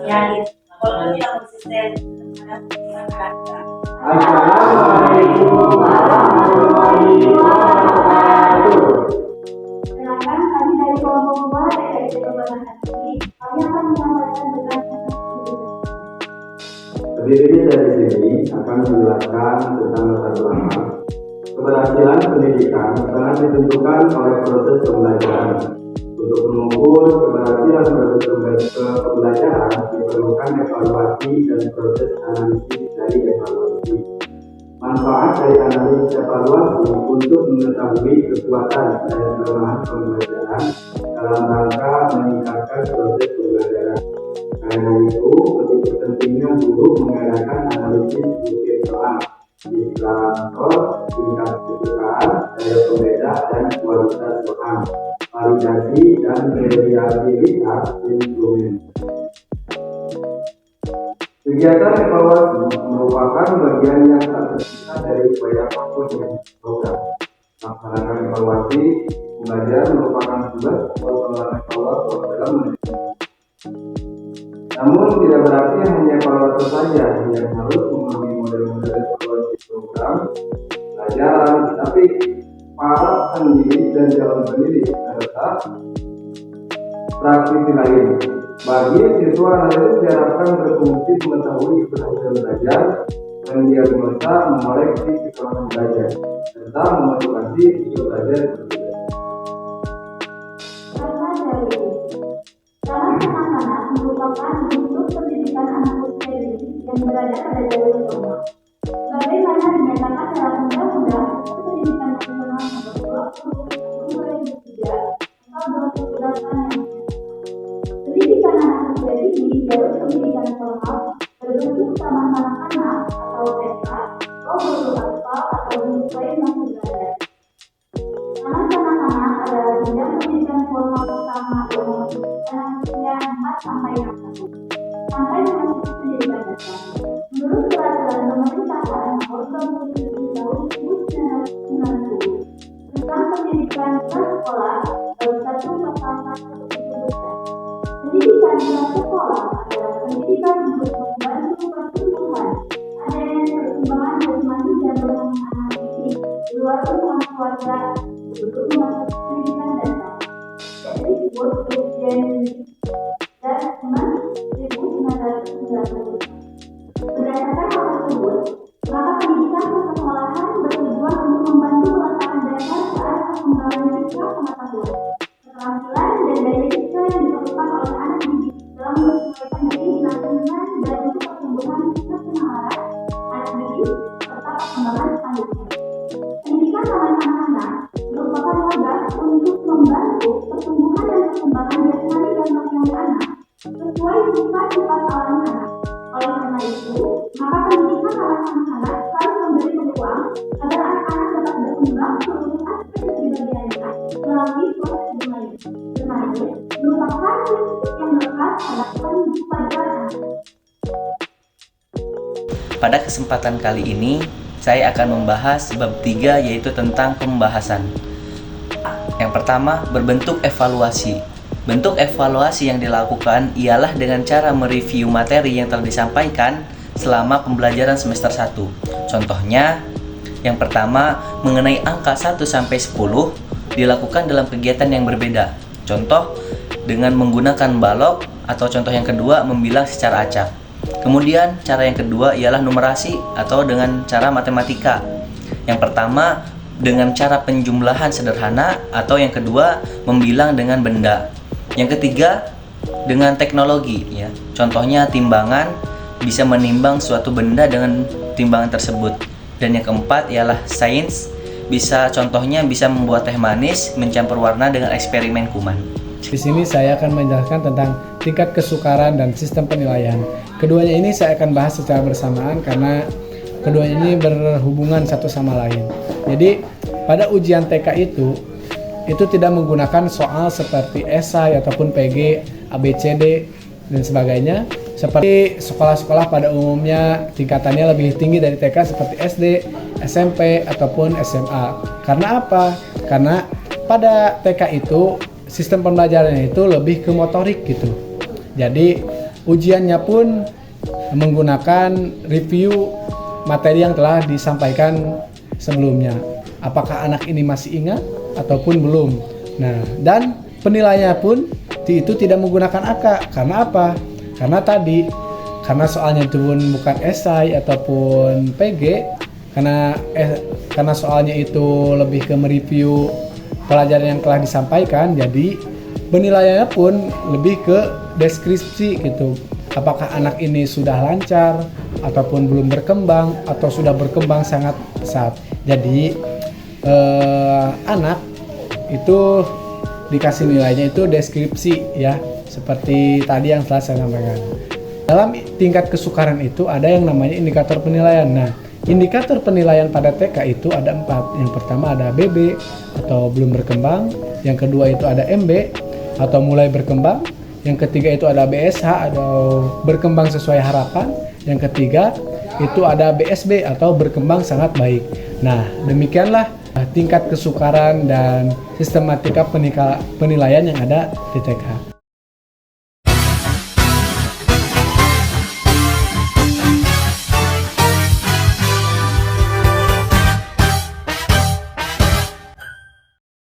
Ya, gitu. Kalau kita konsisten Assalamualaikum warahmatullahi wabarakatuh. Silakan kami dari kelompok 2 TKIP Kebanan Hati, kami akan menyampaikan dengan Berdiri saya di sini akan menjelaskan tentang satu hal. Keberhasilan pendidikan sangat ditentukan oleh proses pembelajaran. Untuk mengukur keberhasilan proses pembelajaran diperlukan evaluasi dan proses analisis dari evaluasi. Manfaat dari analisis evaluasi untuk mengetahui kekuatan dan kelemahan pembelajaran dalam rangka meningkatkan proses pembelajaran. Karena itu, begitu pentingnya guru mengadakan analisis bukti soal di skala skor, tingkat kesukaan, daya pembeda, dan kualitas soal, validasi dan reliabilitas instrumen. Kegiatan evaluasi merupakan bagian yang tak terpisah dari upaya apapun program. Melaksanakan evaluasi belajar merupakan tugas pengelola evaluator dalam manajemen. Namun tidak berarti hanya evaluator saja yang harus memahami model-model evaluasi program pelajaran, tetapi para pendidik dan calon pendidik serta praktisi lain. Bagi siswa analis diharapkan berfungsi mengetahui keberhasilan belajar, mendiagnosa, mengoreksi kesalahan belajar, serta memotivasi siswa belajar berbeda. Salah anak-anak merupakan bentuk pendidikan anak usia dini yang berada pada jalur utama. Sebagaimana dinyatakan dalam Undang-Undang Pendidikan Nasional Nomor 20 Tahun 2003 tentang pendidikan anak usia dini jalur pendidikan formal berbentuk utama anak-anak atau TK, guru asal atau guru lain masih belajar. Anak-anak adalah jenjang pendidikan formal pertama yang memasuki usia 4 sampai 6 tahun sampai memasuki pendidikan dasar. Menurut peraturan pemerintahan nomor 27 tahun 1990 tentang pendidikan prasekolah bab 1 pasal 1 disebutkan, pendidikan prasekolah adalah pendidikan untuk membantu pertumbuhan, adanya perkembangan jasmani dan rohani anak didik di luar lingkungan keluarga untuk memasuki pendidikan dasar. Dari disebut Dirjen Dasman 1990. Berdasarkan hal tersebut, maka pendidikan persekolahan bertujuan untuk membantu pelaksanaan dasar ke arah pengembangan siswa pengetahuan, keterampilan dan daya siswa yang diperlukan oleh anak didik dalam menyesuaikan diri dengan lingkungan dan untuk pertumbuhan siswa semangat anak didik serta perkembangan selanjutnya. Pendidikan anak-anak merupakan wadah untuk membantu pertumbuhan dan perkembangan jasmani dan rohani anak sesuai sifat-sifat alami anak. Oleh karena itu, maka pendidikan anak-anak harus memberi peluang agar anak-anak dapat berkembang seluruh aspek kepribadiannya melalui proses bermain. Bermain merupakan prinsip yang melekat pada pelajaran. Pada kesempatan kali ini, saya akan membahas bab 3 yaitu tentang pembahasan. Yang pertama, berbentuk evaluasi. Bentuk evaluasi yang dilakukan ialah dengan cara mereview materi yang telah disampaikan selama pembelajaran semester 1. Contohnya, yang pertama, mengenai angka 1 sampai 10 dilakukan dalam kegiatan yang berbeda. Contoh, dengan menggunakan balok, atau contoh yang kedua, membilang secara acak. Kemudian, cara yang kedua ialah numerasi atau dengan cara matematika. Yang pertama, dengan cara penjumlahan sederhana, atau yang kedua, membilang dengan benda. Yang ketiga, dengan teknologi, ya. Contohnya timbangan, bisa menimbang suatu benda dengan timbangan tersebut. Dan yang keempat ialah sains, contohnya bisa membuat teh manis, mencampur warna dengan eksperimen kuman. Di sini saya akan menjelaskan tentang tingkat kesukaran dan sistem penilaian. Keduanya ini saya akan bahas secara bersamaan karena keduanya ini berhubungan satu sama lain. Jadi pada ujian TK itu tidak menggunakan soal seperti esai ataupun PG, ABCD dan sebagainya. Seperti sekolah-sekolah pada umumnya tingkatannya lebih tinggi dari TK seperti SD, SMP ataupun SMA. Karena apa? Karena pada TK itu sistem pembelajarannya itu lebih ke motorik gitu. Jadi ujiannya pun menggunakan review materi yang telah disampaikan sebelumnya. Apakah anak ini masih ingat ataupun belum. Nah, dan penilaiannya pun itu tidak menggunakan AK. Karena apa? Karena soalnya itu pun bukan esai ataupun PG, karena soalnya itu lebih ke mereview pelajaran yang telah disampaikan, jadi penilaiannya pun lebih ke deskripsi gitu. Apakah anak ini sudah lancar ataupun belum berkembang atau sudah berkembang sangat pesat. Jadi anak itu dikasih nilainya itu deskripsi ya, seperti tadi yang telah saya sampaikan. Dalam tingkat kesukaran itu ada yang namanya indikator penilaian. Nah, indikator penilaian pada TK itu ada 4. Yang pertama ada BB atau belum berkembang, yang kedua itu ada MB atau mulai berkembang, yang ketiga itu ada BSH atau berkembang sesuai harapan, yang ketiga itu ada BSB atau berkembang sangat baik. Nah, demikianlah tingkat kesukaran dan sistematika penilaian yang ada di TK.